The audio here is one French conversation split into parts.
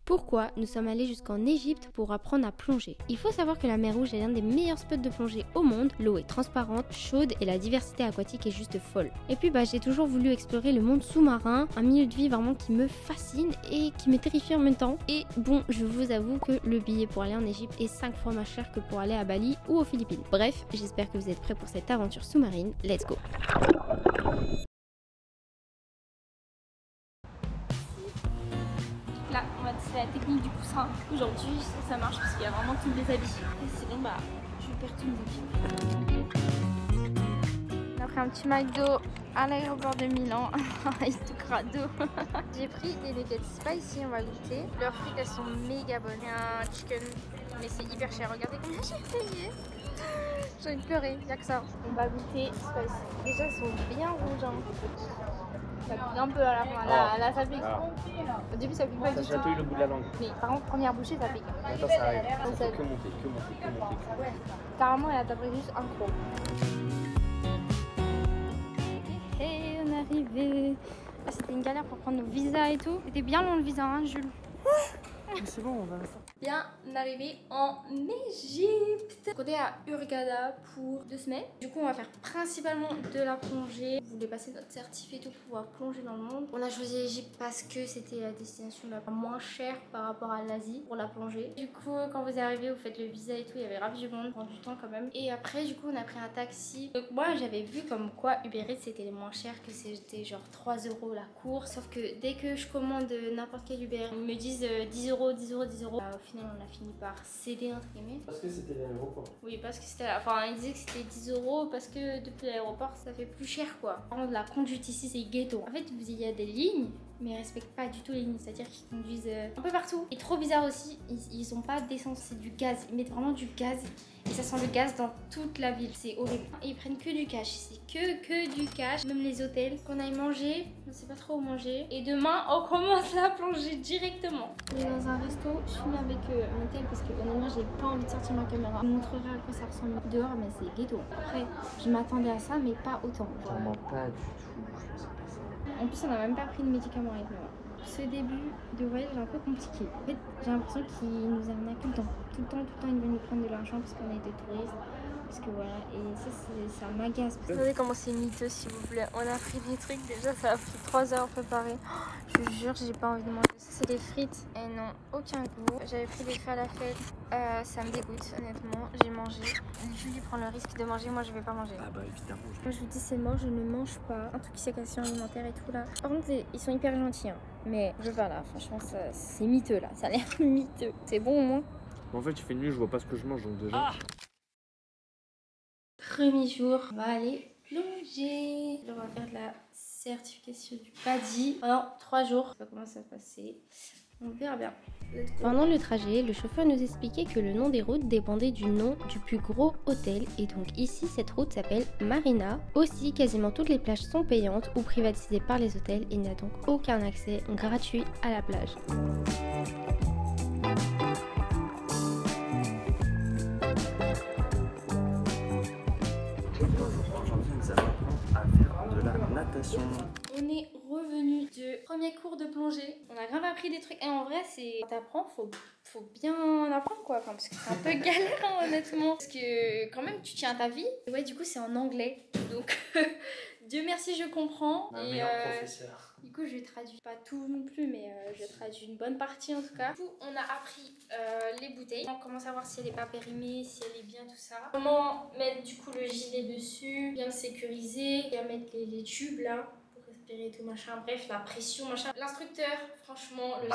Pourquoi nous sommes allés jusqu'en Égypte pour apprendre à plonger? Il faut savoir que la mer Rouge est l'un des meilleurs spots de plongée au monde. L'eau est transparente, chaude et la diversité aquatique est juste folle. Et puis j'ai toujours voulu explorer le monde sous-marin, un milieu de vie vraiment qui me fascine et qui me terrifie en même temps. Et bon, je vous avoue que le billet pour aller en Égypte est 5 fois moins cher que pour aller à Bali ou aux Philippines. Bref, j'espère que vous êtes prêts pour cette aventure sous-marine. Let's go! Là, on va tester la technique du coussin. Aujourd'hui, ça marche parce qu'il y a vraiment tous les habits. Et sinon, je perds tout le look. On a pris un petit McDo à l'aéroport de Milan. Il est tout crado. J'ai pris des nuggets spicy, on va goûter. Leurs frites, elles sont méga bonnes. Il y a un chicken, mais c'est hyper cher. Regardez combien j'ai payé. J'ai envie de pleurer, il n'y a que ça. On va goûter spicy. Déjà, elles sont bien rouges. Ça pique un peu à la fin, là ça pique. Au début ça pique pas du tout. Ça chatouille le bout de la langue. Mais par contre, première bouchée ça pique. Attends, ça arrive. Ça fait que monter. Ouais. Carrément, elle a tapé juste un croc. Hey, on est arrivé. C'était une galère pour prendre nos visas et tout. C'était bien long le visa, hein, Jules. Mais c'est bon, on va le faire. Bien arrivé en Égypte. On est à Hurghada pour 2 semaines. Du coup, on va faire principalement de la plongée. On voulait passer notre certif et tout pour pouvoir plonger dans le monde. On a choisi l'Égypte parce que c'était la destination la moins chère par rapport à l'Asie pour la plongée. Du coup, quand vous arrivez, vous faites le visa et tout. Il y avait grave du monde, prend du temps quand même. Et après, du coup, on a pris un taxi. Donc moi, j'avais vu comme quoi Uber Eats c'était les moins chers, que c'était genre 3 € la course. Sauf que dès que je commande n'importe quel Uber, ils me disent 10 €, 10 €, 10 €. Au final, on a fini par céder entre guillemets. Parce que c'était l'aéroport. Oui, parce que c'était. Enfin, ils disaient que c'était 10 € parce que depuis l'aéroport, ça fait plus cher quoi. Par contre, la conduite ici, c'est ghetto. En fait, il y a des lignes, mais ils respectent pas du tout les lignes. C'est-à-dire qu'ils conduisent un peu partout. Et trop bizarre aussi, ils ont pas d'essence, c'est du gaz. Ils mettent vraiment du gaz. Et ça sent le gaz dans toute la ville. C'est horrible. Et ils prennent que du cash. C'est que du cash. Même les hôtels. Qu'on aille manger, on sait pas trop où manger. Et demain, on commence la plongée directement. On est dans un resto. Je filme avec mon tel parce que honnêtement, j'ai pas envie de sortir ma caméra. Je vous montrerai à quoi ça ressemble dehors, mais c'est ghetto. Après, je m'attendais à ça, mais pas autant. Vraiment pas du tout. Je pensais pas ça. En plus, on n'a même pas pris de médicaments avec nous. Ce début de voyage est un peu compliqué. En fait, j'ai l'impression qu'ils nous arnaquent tout le temps. Tout le temps, ils veulent nous prendre de l'argent parce qu'on est des touristes. Parce que voilà, et ça m'agace. Vous savez comment c'est miteux, s'il vous plaît. On a pris des trucs, déjà ça a pris 3 heures à préparer. Oh, je vous jure, j'ai pas envie de manger. Ça, c'est des frites, elles n'ont aucun goût. J'avais pris des falafels, ça me dégoûte, honnêtement. J'ai mangé. Julie prend le risque de manger, moi je vais pas manger. Ah bah évidemment. Moi je vous dis, c'est mort, je ne mange pas. Un truc qui sécation alimentaire et tout là. Par contre, ils sont hyper gentils, hein. Mais je veux pas là, franchement, c'est miteux là. Ça a l'air miteux. C'est bon au moins? En fait, il fait nuit, je vois pas ce que je mange donc déjà. Premier jour, on va aller plonger. Là, on va faire de la certification du PADI pendant 3 jours. Je sais pas comment ça va se passer. On verra bien. Pendant le trajet, le chauffeur nous expliquait que le nom des routes dépendait du nom du plus gros hôtel. Et donc ici, cette route s'appelle Marina. Aussi, quasiment toutes les plages sont payantes ou privatisées par les hôtels. Il n'y a donc aucun accès gratuit à la plage. Aujourd'hui, nous allons à faire de la natation. On est revenu du premier cours de plongée. On a grave appris des trucs. Et en vrai, c'est quand t'apprends, faut bien apprendre quoi. Enfin, parce que c'est un peu galère hein, honnêtement. Parce que quand même, tu tiens à ta vie. Et ouais, du coup, c'est en anglais. Donc, Dieu merci, je comprends. Un meilleur professeur. Du coup, je traduis pas tout non plus, mais je traduis une bonne partie en tout cas. Du coup, on a appris les bouteilles. On commence à voir si elle est pas périmée, si elle est bien, tout ça. Comment mettre du coup le gilet dessus, bien le sécuriser, bien mettre les tubes là pour respirer tout machin. Bref, la pression machin. L'instructeur, franchement, le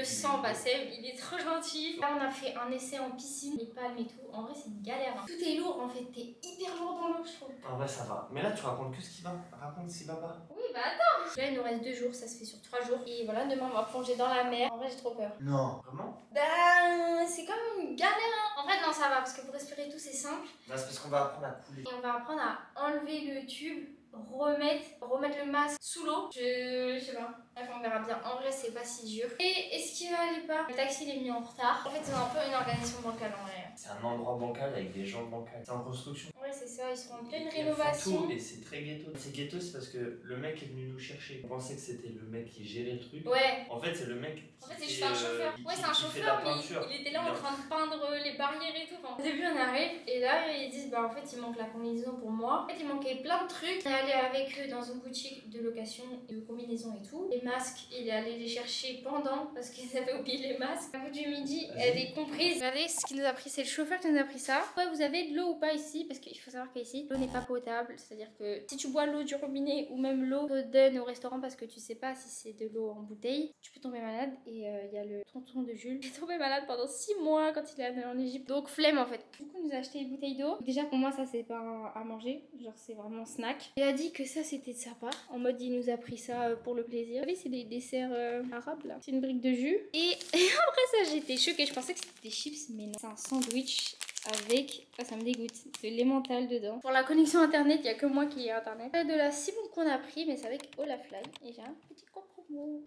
sang, Bassem, il est trop gentil. Là, on a fait un essai en piscine, les palmes et tout. En vrai, c'est une galère. Hein. Tout est lourd en fait, t'es hyper lourd dans l'eau, je trouve. En vrai, ça va. Mais là, tu racontes que ce qui va. Raconte ce qui va pas. Oui, bah attends. Là, il nous reste 2 jours, ça se fait sur 3 jours. Et voilà, demain, on va plonger dans la mer. En vrai, j'ai trop peur. Non. Vraiment? Ben, c'est comme une galère. Hein. En fait, non, ça va, parce que pour respirer tout, c'est simple. Non, c'est parce qu'on va apprendre à couler. Et on va apprendre à enlever le tube, remettre le masque sous l'eau. Je sais pas. Bref, on verra bien. En vrai, c'est pas si dur. Et est-ce qu'il va aller pas? Le taxi, il est mis en retard. En fait, c'est un peu une organisation bancale en vrai. C'est un endroit bancal avec des gens bancals. C'est en construction. Ouais, c'est ça. Ils sont en pleine Ils font rénovation. tout et c'est très ghetto. C'est ghetto, c'est parce que le mec est venu nous chercher. On pensait que c'était le mec qui gérait le truc. Ouais. En fait, c'est le mec. En fait, c'est juste un chauffeur. Ouais, c'est un chauffeur, mais il était là en train de peindre les barrières et tout. Enfin, au début, on arrive et là, ils disent bah en fait, il manque la combinaison pour moi. En fait, il manquait plein de trucs. On est allé avec eux dans une boutique de location de combinaisons et tout. Les masques, il est allé les chercher pendant parce qu'ils avaient oublié les masques. À bout du midi, elle est comprise. Regardez ce qu'il nous a pris, c'est le chauffeur qui nous a pris ça. Ouais, vous avez de l'eau ou pas ici? Parce qu'il faut savoir qu'ici, l'eau n'est pas potable. C'est-à-dire que si tu bois l'eau du robinet ou même l'eau que donne au restaurant parce que tu sais pas si c'est de l'eau en bouteille, tu peux tomber malade. Et il y a le tonton de Jules qui est tombé malade pendant 6 mois quand il est allé en Égypte. Donc flemme en fait. Du coup, il nous a acheté une bouteille d'eau. Déjà pour moi, ça c'est pas à manger. Genre c'est vraiment snack. Il a dit que ça c'était de sa part. En mode il nous a pris ça pour le plaisir. Vous savez, c'est des desserts arabes là. C'est une brique de jus. Et après ça, j'étais choquée. Je pensais que c'était des chips, mais non. C'est un sandwich avec, ça me dégoûte, de l'emmental dedans. Pour la connexion internet, il n'y a que moi qui ai internet. De la ciboule qu'on a pris, mais c'est avec Olafly. Et j'ai un petit compromis.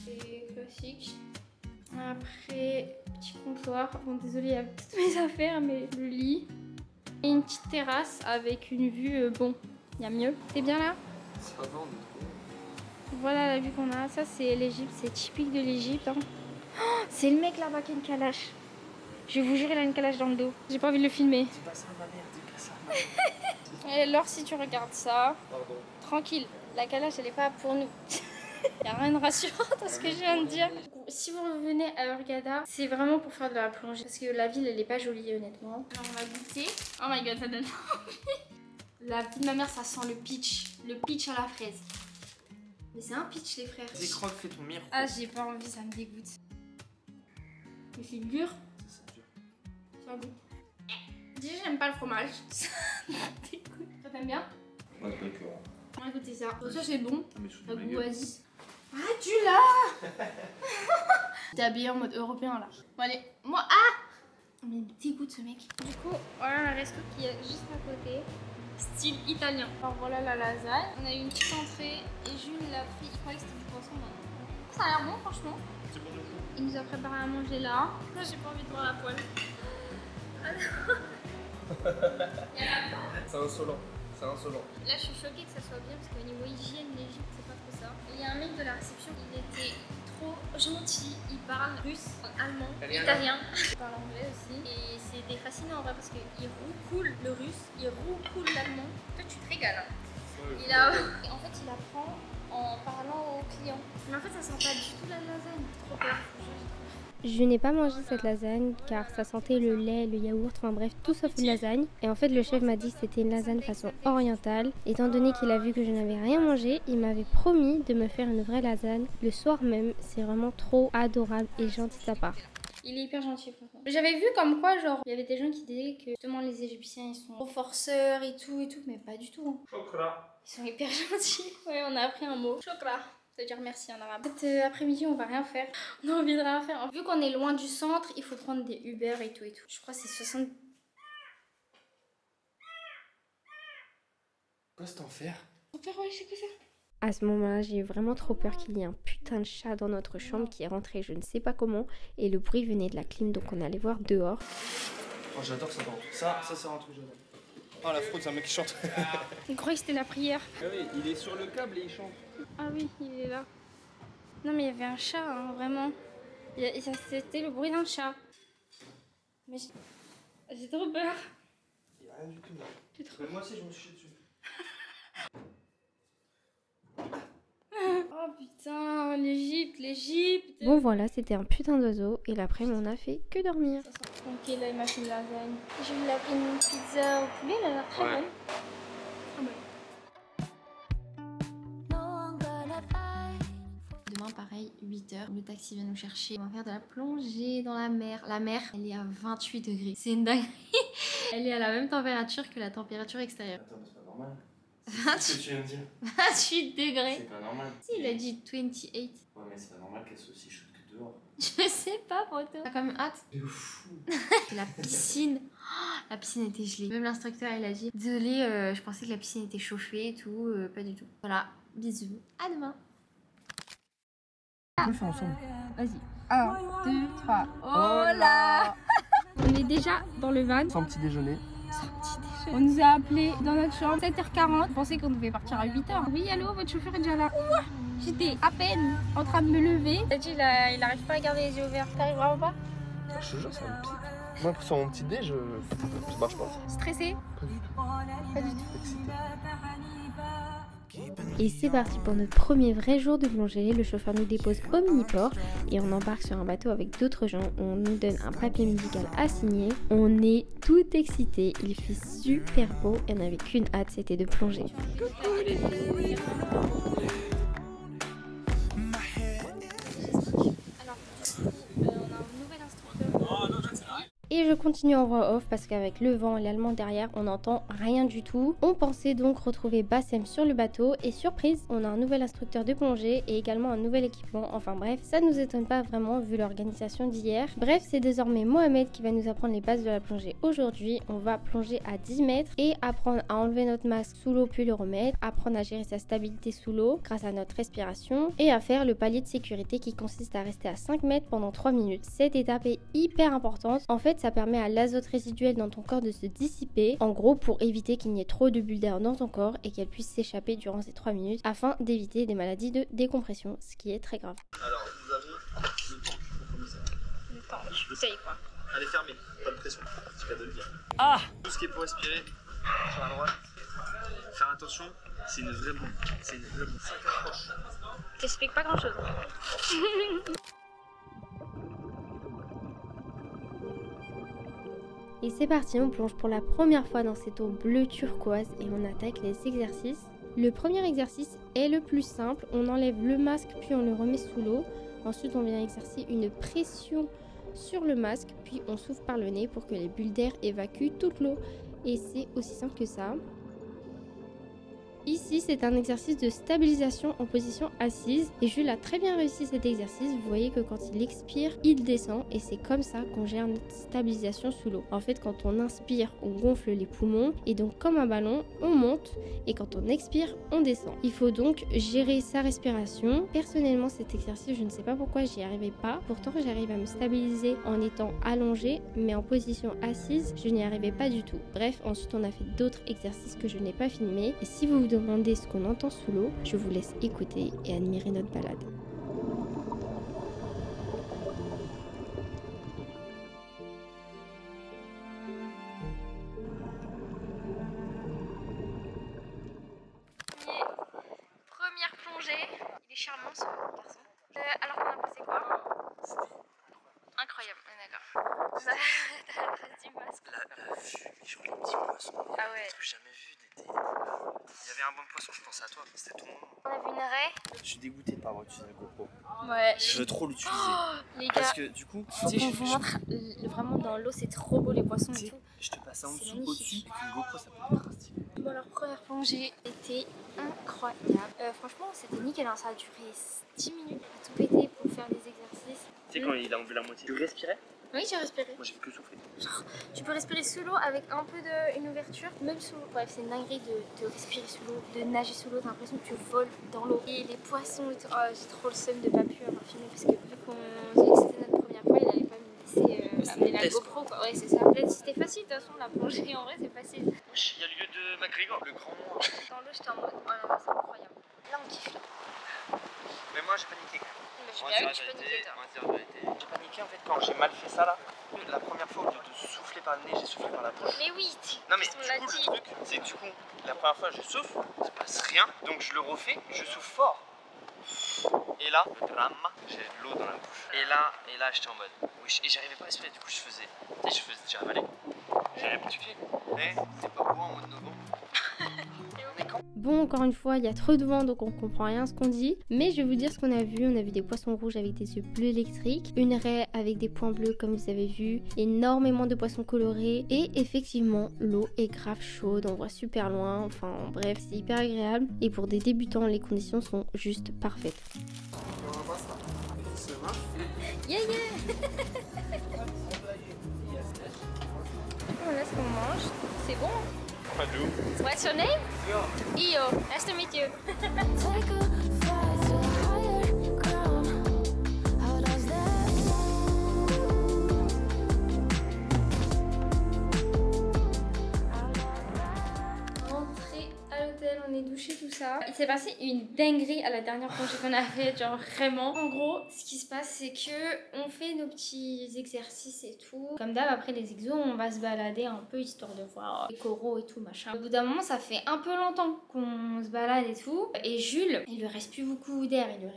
C'est classique. Après, petit comptoir. Bon, désolé, il y a toutes mes affaires, mais le lit. Et une petite terrasse avec une vue, bon, il y a mieux. C'est bien là? Ça va, on est trop. Voilà la vue qu'on a. Ça, c'est l'Égypte. C'est typique de l'Égypte. Hein. Oh, c'est le mec là-bas qui a une calache. Je vais vous jurer, il a une calache dans le dos. J'ai pas envie de le filmer. Dis pas ça à ma mère, dis pas ça à ma mère. Et alors, si tu regardes ça, Pardon. tranquille, la calache, elle est pas pour nous. Il n'y a rien de rassurant dans ce que je viens de dire. Si vous revenez à Hurghada, c'est vraiment pour faire de la plongée. Parce que la ville, elle est pas jolie, honnêtement. Alors, on va goûter. Oh my god, ça donne envie. La petite ma mère, ça sent le peach. Le peach à la fraise. Mais c'est un peach, les frères. Vas-y, croque, fais ton mire. Ah, j'ai pas envie, ça me dégoûte. Mais c'est dur. C'est dur. Ça goûte. Déjà, j'aime pas le fromage. Ça me dégoûte. Ça t'aime bien? Ouais, d'accord. On va goûter ça. Ça, c'est bon. Ah, mais sous Un ma goût gueule. oasis. Ah, tu l'as. T'es habillé en mode européen là. Bon, allez, moi. Ah! Mais il me dégoûte ce mec. Du coup, voilà le resto qui est juste à côté. Style italien. Alors voilà la lasagne. On a eu une petite entrée et Jules l'a pris. Il croyait que c'était du poisson. Mais... ça a l'air bon, franchement. C'est bon, le coup. Il nous a préparé à manger là. Moi, j'ai pas envie de voir la poêle. C'est insolent. C'est insolent. Là, je suis choquée que ça soit bien parce qu'au niveau hygiène, l'Égypte, c'est pas trop ça. Il y a un mec de la réception, il était trop gentil. Il parle russe, allemand, italien. Il parle anglais aussi. Et c'était fascinant en vrai parce qu'il roucoule le russe, il roucoule l'allemand. Toi, tu te régales. Hein. Et en fait, il apprend en parlant aux clients. Mais en fait, ça sent pas du tout la lasagne. Trop peur. Je n'ai pas mangé cette lasagne car ça sentait le lait, le yaourt, enfin bref, tout sauf une lasagne. Et en fait, le chef m'a dit que c'était une lasagne façon orientale. Étant donné qu'il a vu que je n'avais rien mangé, il m'avait promis de me faire une vraie lasagne le soir même. C'est vraiment trop adorable et gentil de sa part. Il est hyper gentil, franchement. J'avais vu comme quoi, genre, il y avait des gens qui disaient que justement les Égyptiens ils sont trop forceurs et tout, mais pas du tout. Hein. Chokra. Ils sont hyper gentils. Ouais, on a appris un mot. Chokra. Ça veut dire merci en arabe. Cet après-midi, on va rien faire. On a envie de rien faire. Vu qu'on est loin du centre, il faut prendre des Uber et tout et tout. Je crois que c'est 60. Quoi cet enfer? Super, ouais, c'est quoi ça? À ce moment-là, j'ai eu vraiment trop peur qu'il y ait un putain de chat dans notre chambre qui est rentré je ne sais pas comment et le bruit venait de la clim donc on allait voir dehors. Oh, j'adore ça, ça c'est un truc j'adore. Oh la fraude, c'est un mec qui chante. On croyait que c'était la prière. Ah oui, il est sur le câble et il chante. Ah oui, il est là. Non mais il y avait un chat, hein, vraiment. C'était le bruit d'un chat. Mais j'ai trop peur. Il n'y a rien du tout là. J'ai trop... Mais moi aussi je me suis chié dessus. Oh putain, l'Égypte. Bon voilà, c'était un putain d'oiseau et l'après-midi on a fait que dormir. Ça sent tranquille, là il m'a fait une lasagne. Je vais l'appeler une pizza au poulet, elle a l'air très bonne. Très bonne. Demain pareil, 8h, le taxi vient nous chercher. On va faire de la plongée dans la mer. La mer, elle est à 28 degrés. C'est une dinguerie. Elle est à la même température que la température extérieure. Attends, mais c'est pas normal. 28 C'est ce que tu viens de dire. 28 degrés. C'est pas normal. Si, il a dit 28. Ouais, mais c'est pas normal qu'elle soit aussi chaude que dehors. Je sais pas, poto. T'as quand même hâte? C'est fou. La piscine. Oh, la piscine était gelée. Même l'instructeur, il a dit désolé, je pensais que la piscine était chauffée et tout. Pas du tout. Voilà, bisous. À demain. On peut le faire ensemble. Vas-y. 1, 2, 3. Oh là. On est déjà dans le van. Sans petit déjeuner. On nous a appelé dans notre chambre 7h40. On pensait qu'on devait partir à 8h. Oui, allô, votre chauffeur est déjà là. Ouah, j'étais à peine en train de me lever. T'as dit, il arrive pas à garder les yeux ouverts. T'arrives vraiment pas? Je te jure, ça me pique. Moi, sur mon petit dé, ça marche pas. Stressé? Pas du tout. Pas du tout. Excité. Et c'est parti pour notre premier vrai jour de plongée. Le chauffeur nous dépose au mini-port et on embarque sur un bateau avec d'autres gens. On nous donne un papier médical à signer. On est tout excités. Il fait super beau et on n'avait qu'une hâte, c'était de plonger. Coucou les filles. Et je continue en voix off parce qu'avec le vent et l'allemand derrière, on n'entend rien du tout. On pensait donc retrouver Bassem sur le bateau et surprise, on a un nouvel instructeur de plongée et également un nouvel équipement. Enfin bref, ça nous étonne pas vraiment vu l'organisation d'hier. Bref, c'est désormais Mohamed qui va nous apprendre les bases de la plongée aujourd'hui. On va plonger à 10 mètres et apprendre à enlever notre masque sous l'eau puis le remettre, apprendre à gérer sa stabilité sous l'eau grâce à notre respiration et à faire le palier de sécurité qui consiste à rester à 5 mètres pendant 3 minutes. Cette étape est hyper importante. En fait, ça permet à l'azote résiduel dans ton corps de se dissiper, en gros pour éviter qu'il n'y ait trop de bulles d'air dans ton corps et qu'elles puissent s'échapper durant ces 3 minutes afin d'éviter des maladies de décompression, ce qui est très grave. Alors, nous avons le temps pour commencer. Le temps, ça y est quoi. Allez, fermez, pas de pression, c'est cas de le dire. Ah! Tout ce qui est pour respirer, sur la droite. Faire attention, c'est une vraie bombe. C'est une vraie bombe. 5 approches. T'expliques pas grand chose. Et c'est parti, on plonge pour la première fois dans cette eau bleue turquoise et on attaque les exercices. Le premier exercice est le plus simple, on enlève le masque puis on le remet sous l'eau. Ensuite on vient exercer une pression sur le masque puis on souffle par le nez pour que les bulles d'air évacuent toute l'eau. Et c'est aussi simple que ça. Ici, c'est un exercice de stabilisation en position assise et Jules a très bien réussi cet exercice. Vous voyez que quand il expire, il descend et c'est comme ça qu'on gère notre stabilisation sous l'eau. En fait, quand on inspire, on gonfle les poumons et donc comme un ballon, on monte et quand on expire, on descend. Il faut donc gérer sa respiration. Personnellement, cet exercice, je ne sais pas pourquoi j'y arrivais pas. Pourtant, j'arrive à me stabiliser en étant allongée, mais en position assise, je n'y arrivais pas du tout. Bref, ensuite, on a fait d'autres exercices que je n'ai pas filmés et si vous vous demandez ce qu'on entend sous l'eau, je vous laisse écouter et admirer notre balade. Première plongée, il est charmant ce garçon. Alors qu'on a passé quoi? Incroyable, on est d'accord. T'as la trace du masque. La vue, genre les petits poissons. Ah ouais. J'ai jamais vu des. Il y avait un bon poisson, je pensais à toi, c'était tout le monde. On a vu une raie. Je suis dégoûté de pas avoir utilisé la GoPro. Ouais. Je veux trop l'utiliser. Oh, les gars, Parce que du coup, faut qu'on vous montre vraiment dans l'eau, c'est trop beau les poissons et tout. Je te passe en C'est dessous, magnifique. au-dessus, avec une GoPro, ça peut être stylé. Bon alors première plongée était incroyable. Franchement c'était nickel, hein. Ça a duré 10 minutes à tout péter pour faire les exercices. Tu sais quand il a enlevé la moitié, tu respirais? Oui j'ai respiré. Moi j'ai fait que souffler. Tu peux respirer sous l'eau avec un peu une ouverture, même sous l'eau. Bref c'est une dinguerie de respirer sous l'eau, de nager sous l'eau, t'as l'impression que tu voles dans l'eau. Et les poissons et tout, oh, j'ai trop le seum de pas pu avoir filmé parce que vu qu'on dit que c'était notre première fois, il allait pas me laisser amener la GoPro quoi. Ouais c'est ça. C'était facile de toute façon la plongée en vrai c'est facile. Il y a le lieu de McGregor, le grand moi. Dans l'eau j'étais en mode oh là là c'est incroyable. Là on kiffe là. Mais moi j'ai paniqué quand même. Mais tu paniquais toi. J'ai paniqué en fait quand j'ai mal fait ça là. La première fois au lieu de souffler par le nez, j'ai soufflé par la bouche. Mais oui, non mais on l'a du coup dit. le truc c'est que du coup la première fois je souffle, il se passe rien, donc je le refais, je souffle fort. Et là, le drame, j'ai de l'eau dans la bouche. Et là j'étais en mode, oui, et j'arrivais pas à respirer, du coup j'ai avalé. J'avais plus de pied. Mais c'est pas beau en mois de novembre. Bon, encore une fois, il y a trop de vent donc on comprend rien à ce qu'on dit. Mais je vais vous dire ce qu'on a vu. On a vu des poissons rouges avec des yeux bleus électriques, une raie avec des points bleus comme vous avez vu, énormément de poissons colorés et effectivement l'eau est grave chaude, on voit super loin. Enfin bref, c'est hyper agréable et pour des débutants, les conditions sont juste parfaites. Yeah yeah. On laisse qu'on mange, c'est bon. What's your name? Io. Nice to meet you. Il s'est passé une dinguerie à la dernière plongée qu'on a fait, genre vraiment. En gros, ce qui se passe, c'est que on fait nos petits exercices et tout. Comme d'hab, après les exos, on va se balader un peu histoire de voir les coraux et tout machin. Au bout d'un moment, ça fait un peu longtemps qu'on se balade et tout. Et Jules, il lui reste plus beaucoup d'air. Il lui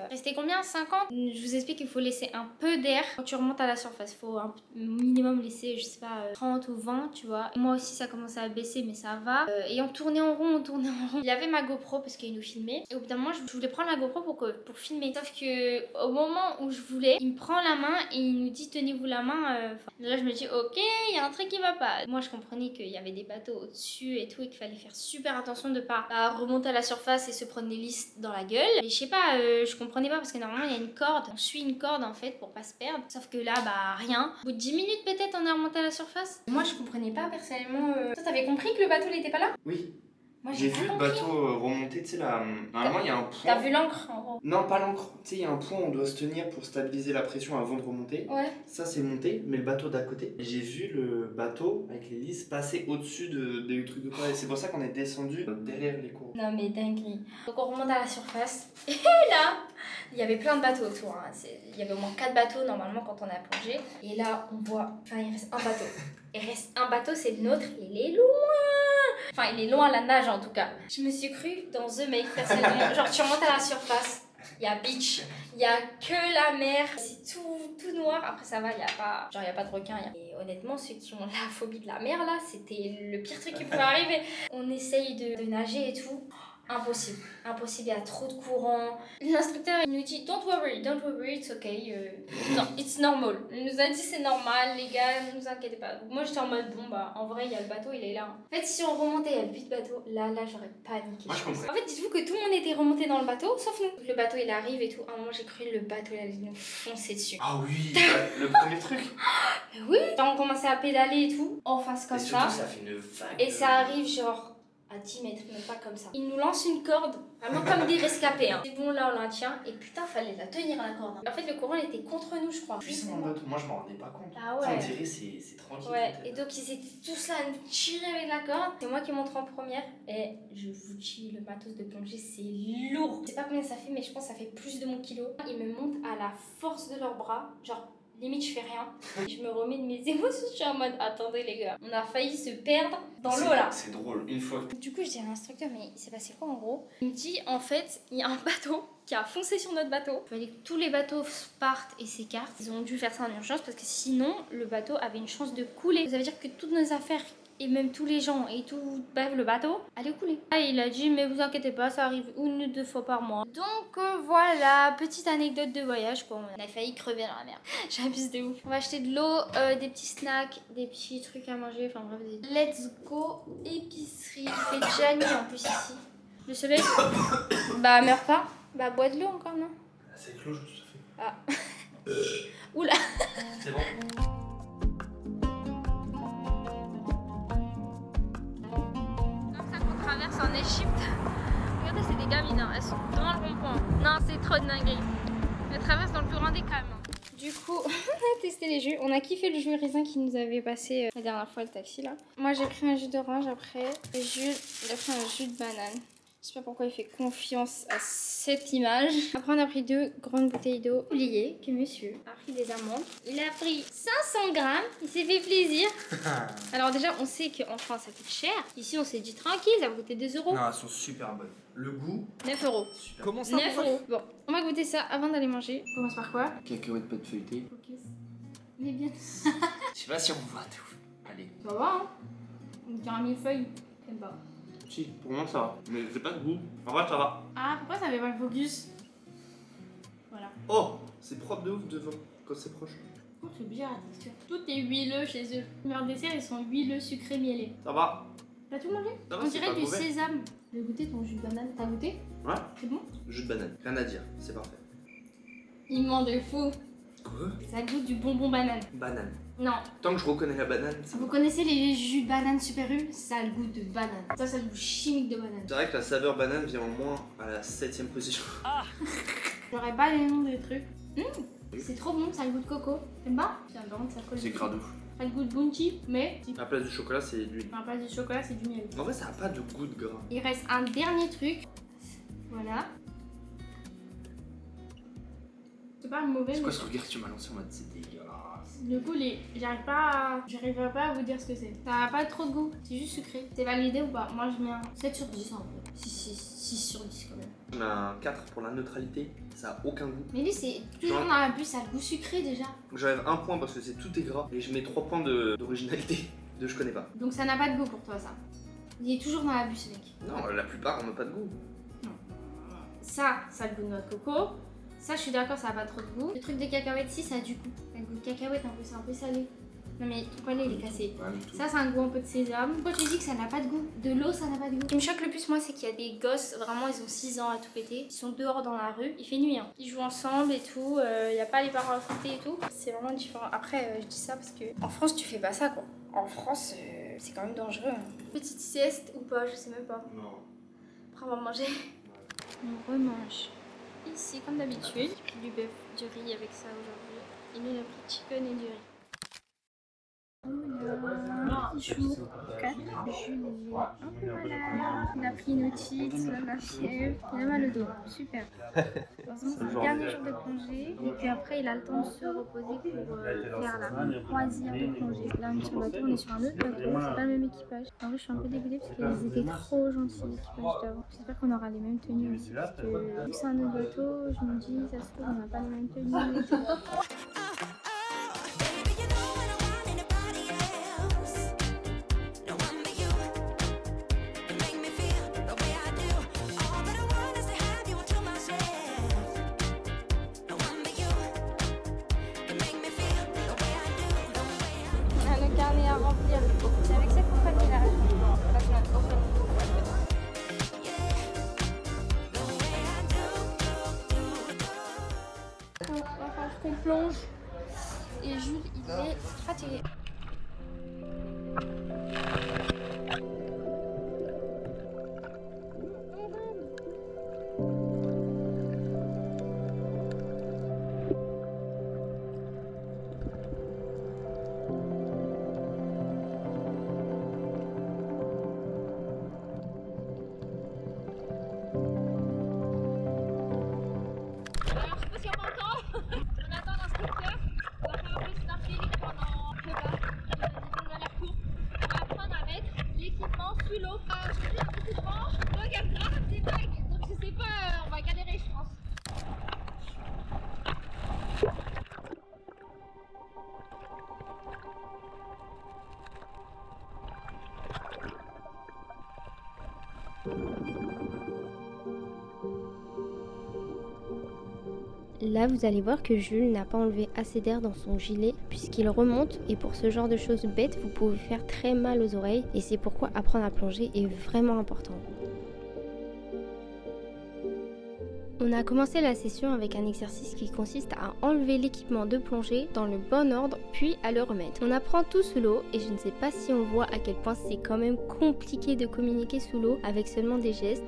restait combien? 50? Je vous explique qu'il faut laisser un peu d'air quand tu remontes à la surface. Il faut un minimum laisser, je sais pas, 30 ou 20, tu vois. Moi aussi, ça commençait à baisser, mais ça va. Et on tournait en rond, on tournait en rond. Il y avait ma GoPro parce qu'il nous filmait. Et au bout d'un moment, je voulais prendre la GoPro pour filmer. Sauf que au moment où je voulais, il me prend la main et il nous dit tenez-vous la main. Là, je me dis ok, il y a un truc qui va pas. Moi, je comprenais qu'il y avait des bateaux au-dessus et tout et qu'il fallait faire super attention de pas remonter à la surface et se prendre des listes dans la gueule. Et je sais pas, je comprenais pas parce que normalement, il y a une corde. On suit une corde en fait pour pas se perdre. Sauf que là, bah rien. Au bout de 10 minutes peut-être, on est remonté à la surface. Moi, je comprenais pas personnellement. Toi, t'avais compris que le bateau n'était pas là? Oui. Moi, J'ai vu le bateau remonter, tu sais, là. Normalement, il y a un point. T'as vu l'encre en gros? Non, pas l'encre. Tu sais, il y a un point où on doit se tenir pour stabiliser la pression avant de remonter. Ouais. Ça, c'est monté, mais le bateau d'à côté. J'ai vu le bateau avec les lisses passer au-dessus des trucs de quoi. Et c'est pour ça qu'on est descendu derrière les cours. Non, mais dinguerie. Donc, on remonte à la surface. Et là, il y avait plein de bateaux autour. Hein. Il y avait au moins 4 bateaux normalement quand on a plongé. Et là, on voit. Enfin, il reste un bateau. Il reste un bateau, c'est le nôtre. Il est loin. Enfin, il est loin à la nage en tout cas. Je me suis crue dans The Make personnellement. Genre, tu remontes à la surface, il y a beach, il y a que la mer, c'est tout noir. Après, ça va, il y a pas de requins. Et honnêtement, ceux qui ont la phobie de la mer là, c'était le pire truc qui pouvait arriver. On essaye de nager et tout. Impossible, il y a trop de courant. L'instructeur il nous dit don't worry, it's okay. Non, it's normal. Il nous a dit c'est normal, les gars, ne vous inquiétez pas. Donc, moi j'étais en mode bon bah en vrai il y a le bateau, il est là. En fait, si on remontait, il y a 8 bateaux, là j'aurais paniqué. Moi je comprends. En fait, dites-vous que tout le monde était remonté dans le bateau, sauf nous. Le bateau il arrive et tout. À un moment j'ai cru le bateau il allait nous foncer dessus. Ah oui, le premier truc. Oui. Genre, on commençait à pédaler et tout, en face comme et surtout, ça. ça fait une vague. Et ça arrive genre à 10 mètres, même pas comme ça. Il nous lance une corde, vraiment comme des rescapés. Hein. C'est bon, là on la tient, et putain, fallait la tenir la corde. En fait, le courant il était contre nous, je crois. Puissant le bateau, moi je m'en rendais pas compte. Ah Ça, on ouais. dirait c'est tranquille. Ouais, et donc ils étaient tous là à nous tirer avec la corde. C'est moi qui montre en première. Et je vous dis, le matos de plongée, c'est lourd. Je sais pas combien ça fait, mais je pense que ça fait plus de mon kilo. Ils me montent à la force de leurs bras, genre. Limite, je fais rien. Je me remets de mes émotions. Je suis en mode, attendez les gars, on a failli se perdre dans l'eau là. C'est drôle, une fois. Du coup, je dis à l'instructeur, mais il s'est passé quoi en gros? Il me dit, en fait, il y a un bateau qui a foncé sur notre bateau. Il fallait que tous les bateaux partent et s'écartent. Ils ont dû faire ça en urgence parce que sinon, le bateau avait une chance de couler. Ça veut dire que toutes nos affaires et même tous les gens et tout, bref, le bateau allait couler. Ah, il a dit, mais vous inquiétez pas, ça arrive 1 ou 2 fois par mois. Donc voilà, petite anecdote de voyage quoi. On a failli crever dans la mer. J'abuse de ouf. On va acheter de l'eau, des petits snacks, des petits trucs à manger, enfin bref. Let's go épicerie. Il fait déjà nuit en plus ici. Le soleil, bah meurt pas. Bah bois de l'eau encore non? C'est clos, je me suis fait. Ah. Oula. C'est bon. Traverse en Égypte. Regardez, c'est des gamines, hein. Elles sont devant le rond-point. Non, c'est trop de dinguerie. Elles traversent dans le plus grand des calmes. Du coup, on a testé les jus. On a kiffé le jus raisin qui nous avait passé la dernière fois le taxi là. Moi j'ai pris un jus d'orange après. Et Jules, il a pris un jus de banane. Je sais pas pourquoi il fait confiance à cette image. Après on a pris 2 grandes bouteilles d'eau. Oublié que monsieur a pris des amandes. Il a pris 500 grammes. Il s'est fait plaisir. Alors déjà on sait qu'en France ça coûte cher. Ici on s'est dit tranquille, ça va coûter 2 euros. Non, elles sont super bonnes. Le goût, 9 euros. super. Comment ça 9 euros. Bon, on va goûter ça avant d'aller manger. On commence par quoi? Cacahuètes pâte feuilletée. Focus. Mais bien. Je sais pas si on voit tout. Allez. Ça va hein? On dirait un millefeuille. J'aime pas. Si, pour moi ça va. Mais j'ai pas de goût. En vrai, ça va. Ah, pourquoi ça fait pas le focus? Voilà. Oh, c'est propre de ouf devant quand c'est proche. Oh, c'est bien la texture. Tout est huileux chez eux. Leurs desserts, ils sont huileux, sucrés, mielés. Ça va. T'as tout mangé? Ça va, On c'est dirait pas du mauvais. sésame. Je vais goûter ton jus de banane. T'as goûté? Ouais. C'est bon? Jus de banane. Rien à dire. C'est parfait. Il ment de fou. Quoi? Ça goûte du bonbon banane. Banane. Non. Tant que je reconnais la banane, c'est Vous bon. connaissez les jus de banane Super U? Ça a le goût de banane. Ça a le goût chimique de banane. C'est vrai que la saveur banane vient au moins à la 7ème position. J'aurais pas les noms des trucs. C'est trop bon, ça a le goût de coco. T'aimes pas? Tiens, bon, ça colle. C'est gras de ouf. Pas de goût de bounty, mais À la place du chocolat, c'est de l'huile. à la place du chocolat, c'est du miel. En vrai, ça a pas de goût de gras. Il reste un dernier truc. Voilà. C'est pas mauvais, C'est mais quoi ce regard que tu m'as lancé en mode c'est dégueulasse? du coup, j'arriverai pas à vous dire ce que c'est. Ça a pas trop de goût, c'est juste sucré. C'est validé ou pas? Moi, je mets un 7 sur 10 en vrai. 6 sur 10 quand même. On a un 4 pour la neutralité, ça a aucun goût. Mais lui, c'est toujours dans la bus, ça a le goût sucré déjà. J'enlève 1 point parce que c'est tout est gras et je mets 3 points d'originalité de je connais pas. Donc ça n'a pas de goût pour toi, ça. Il est toujours dans la bus, mec. Non, la plupart n'ont pas de goût. Ça a le goût de noix de coco. Ça, je suis d'accord, ça a pas trop de goût. Le truc de cacahuète, si, ça a du goût. Ça a le goût de cacahuète, un peu, c'est un peu salé. Non mais ton palais, il est cassé. Pas du tout. Ça, c'est un goût un peu de sésame. Pourquoi tu dis que ça n'a pas de goût? De l'eau, ça n'a pas de goût. Ce qui me choque le plus, moi, c'est qu'il y a des gosses, vraiment, ils ont 6 ans à tout péter. Ils sont dehors dans la rue. Il fait nuit, hein. Ils jouent ensemble et tout. Il n'y a pas les parents à côté et tout. C'est vraiment différent. Après, je dis ça parce que en France, tu fais pas ça, quoi. En France, c'est quand même dangereux. Hein. Petite sieste ou pas, je sais même pas. Non. Après, on va manger. On remange. Ici, comme d'habitude, du bœuf, du riz avec ça aujourd'hui. Et nous, on a pris chicken et du riz. Jour 4, Jules est un peu malade. Il a pris une otite, il a la fièvre, il a mal au dos. Super. Heureusement, c'est le dernier jour de congé. Et puis après, il a le temps de se reposer pour faire la 3e de congé. Là, on est sur le bateau, on est sur un autre bateau. C'est pas le même équipage. En vrai, je suis un peu dégoûtée parce qu'ils étaient trop gentils, l'équipage d'avant. J'espère qu'on aura les mêmes tenues aussi. Parce que vu que c'est un autre bateau, je me dis, ça se trouve, on n'a pas les mêmes tenues et tout. Carnet à remplir. C'est avec cette compagnie-là. That's not open. On va falloir qu'on plonge. Et Jules, il est fatigué. Là, vous allez voir que Jules n'a pas enlevé assez d'air dans son gilet puisqu'il remonte et pour ce genre de choses bêtes, vous pouvez faire très mal aux oreilles et c'est pourquoi apprendre à plonger est vraiment important. On a commencé la session avec un exercice qui consiste à enlever l'équipement de plongée dans le bon ordre puis à le remettre. On apprend tout sous l'eau et je ne sais pas si on voit à quel point c'est quand même compliqué de communiquer sous l'eau avec seulement des gestes.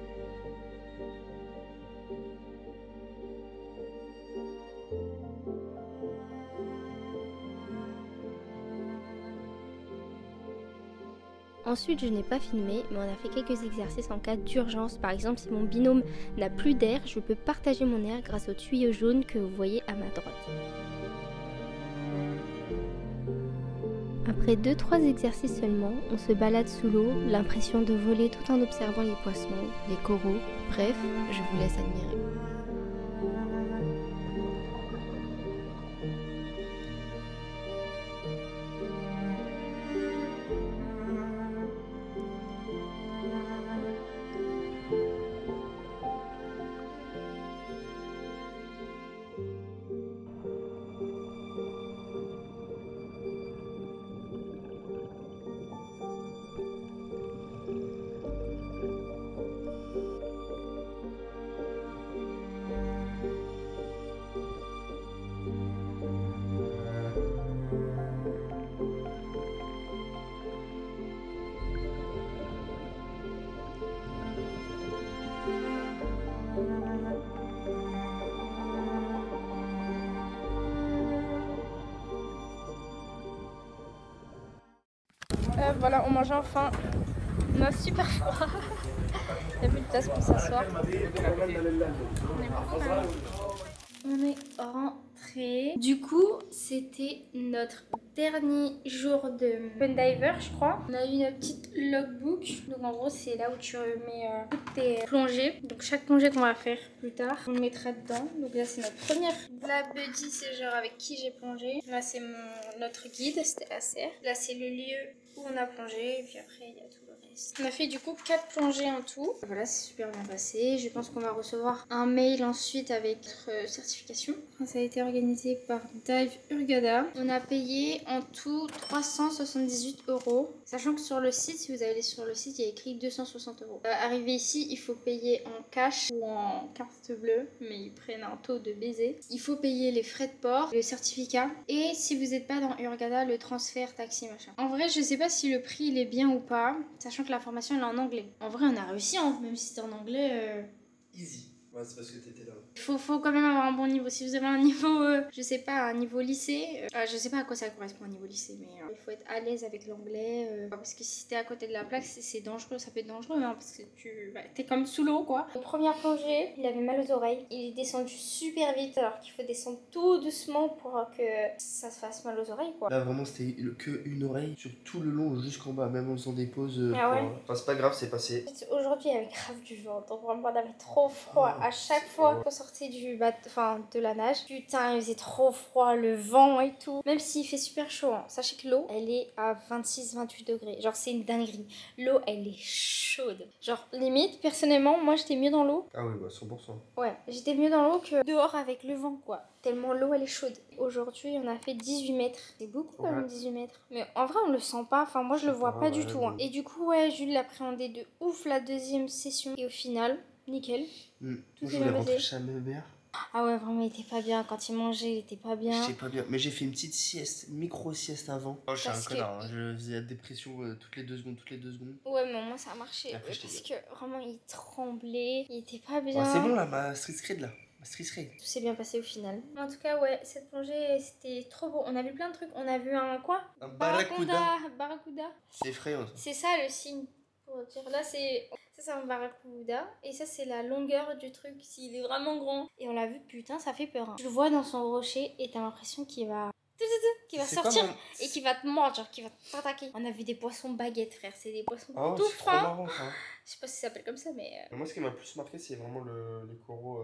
Ensuite, je n'ai pas filmé, mais on a fait quelques exercices en cas d'urgence. Par exemple, si mon binôme n'a plus d'air, je peux partager mon air grâce au tuyau jaune que vous voyez à ma droite. Après 2-3 exercices seulement, on se balade sous l'eau, l'impression de voler tout en observant les poissons, les coraux, bref, je vous laisse admirer. voilà, on mange enfin. On a super froid. Il n'y a plus de place pour s'asseoir. On est rentré. Du coup, c'était notre dernier jour de Fun Diver, je crois. On a eu une petite logbook. Donc en gros, c'est là où tu mets toutes tes plongées. Donc chaque plongée qu'on va faire plus tard, on le mettra dedans. Donc là, c'est notre première. La buddy, c'est genre avec qui j'ai plongé. Là, c'est notre guide, c'était la serre. Là, c'est le lieu où on a plongé. Et puis après, il y a tout le reste. On a fait du coup 4 plongées en tout. Voilà, c'est super bien passé. Je pense qu'on va recevoir un mail ensuite avec notre certification. Ça a été organisé par Dive Hurghada. On a payé en tout 378 €. Sachant que sur le site, si vous allez sur le site, il y a écrit 260 €. Arrivé ici, il faut payer en cash ou en carte bleue, mais ils prennent un taux de baiser. Il faut payer les frais de port, le certificat et si vous n'êtes pas dans Hurghada, le transfert, taxi, machin. En vrai, je sais pas si le prix il est bien ou pas, sachant que la formation elle est en anglais. En vrai, on a réussi, hein, même si c'était en anglais. Easy. Ouais, c'est parce que t'étais là. Faut quand même avoir un bon niveau. Si vous avez un niveau, je sais pas, un niveau lycée, je sais pas à quoi ça correspond un niveau lycée, mais il faut être à l'aise avec l'anglais. Parce que si t'es à côté de la plaque, c'est dangereux, ça peut être dangereux, hein, parce que t'es comme sous l'eau, quoi. Première plongée, il avait mal aux oreilles. Il est descendu super vite, alors qu'il faut descendre tout doucement pour que ça se fasse mal aux oreilles, quoi. Là, vraiment, c'était que une oreille sur tout le long jusqu'en bas, même en faisant des pauses. Ah ouais. Enfin, c'est pas grave, c'est passé. Aujourd'hui, il y avait grave du vent, donc vraiment, on avait trop froid. À chaque fois qu'on sortait de la nage, putain, il faisait trop froid, le vent et tout. Même s'il fait super chaud, hein. Sachez que l'eau, elle est à 26-28 degrés. Genre, c'est une dinguerie. L'eau, elle est chaude. Genre, limite, personnellement, moi, j'étais mieux dans l'eau. Ah oui, bah 100%. Ouais, j'étais mieux dans l'eau que dehors avec le vent, quoi. Tellement l'eau, elle est chaude. Aujourd'hui, on a fait 18 mètres. C'est beaucoup quand même, 18 mètres. Mais en vrai, on le sent pas. Enfin, moi, je le vois pas du tout. Hein. Et du coup, ouais, Jules l'appréhendait de ouf la deuxième session. Et au final, nickel. Tout Moi, est je voulais bien rentrer passé. chez ma mère. Ah ouais, vraiment, il était pas bien. Quand il mangeait, il était pas bien. J'étais pas bien. Mais j'ai fait une petite sieste, micro-sieste avant. Oh, je suis un Parce que- connard. Hein. Je faisais la dépression toutes les 2 secondes. Ouais, mais au moins, ça a marché. Après, Ouais, je t'ai parce dit. que vraiment, il tremblait. Il était pas bien. Ouais, c'est bon là, ma street cred là. Ma street cred. Tout s'est bien passé au final. En tout cas, ouais, cette plongée, c'était trop beau. On a vu plein de trucs. On a vu un quoi? Un barracuda. Barracuda. C'est effrayant ça. C'est ça le signe. Pour dire. Là, c'est un barracuda. Et ça, c'est la longueur du truc. S'il est vraiment grand. Et on l'a vu, putain, ça fait peur. Hein. Tu le vois dans son rocher et t'as l'impression qu'il va sortir et qu'il va te mordre, genre qu'il va t'attaquer. On a vu des poissons baguettes, frère. C'est des poissons Oh, tout c'est trop fins. marrant ça. Je sais pas si ça s'appelle comme ça, mais. Moi, ce qui m'a le plus marqué, c'est vraiment les coraux.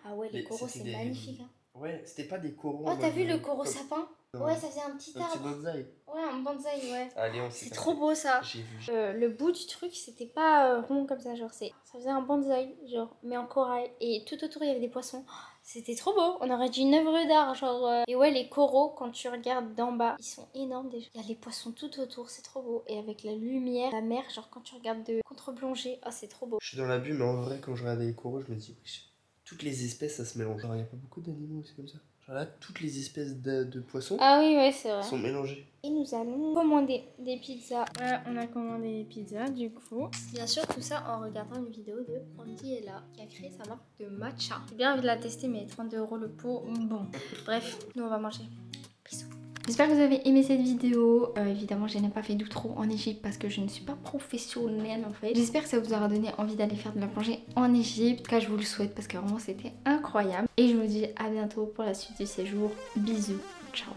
Ah ouais, les coraux, c'est magnifique. Hein. Ouais, c'était pas des coraux. Oh, t'as vu le coraux comme- sapin? Non. Ouais, ça faisait un petit Un petit arbre. bonsaï. Ouais, un bonsaï, ouais. Allez, on s'est C'est trop beau ça. J'ai vu. Le bout du truc, c'était pas rond comme ça, genre ça faisait un bonsaï, genre, mais en corail. Et tout autour, il y avait des poissons. C'était trop beau. On aurait dit une œuvre d'art, genre. Et ouais, les coraux, quand tu regardes d'en bas, ils sont énormes déjà. Il y a les poissons tout autour, c'est trop beau. Et avec la lumière, la mer, genre quand tu regardes de contre-plongée, ah, c'est trop beau. Je suis dans l'abus, mais en vrai, quand je regardais les coraux, je me dis, wesh, toutes les espèces, ça se mélange. Genre, il n'y a pas beaucoup d'animaux aussi comme ça. Genre là, toutes les espèces de poissons Ah oui, ouais, c'est vrai. sont mélangées. Et nous allons commander des pizzas. Voilà, on a commandé des pizzas du coup. Bien sûr, tout ça en regardant une vidéo de Andiella qui a créé sa marque de matcha. J'ai bien envie de la tester, mais 32 € le pot. Bon, bref, nous on va manger. Bisous. J'espère que vous avez aimé cette vidéo. Évidemment, je n'ai pas fait d'outro en Égypte parce que je ne suis pas professionnelle en fait. J'espère que ça vous aura donné envie d'aller faire de la plongée en Égypte. En tout cas, je vous le souhaite parce que vraiment c'était incroyable. Et je vous dis à bientôt pour la suite du séjour. Bisous, ciao.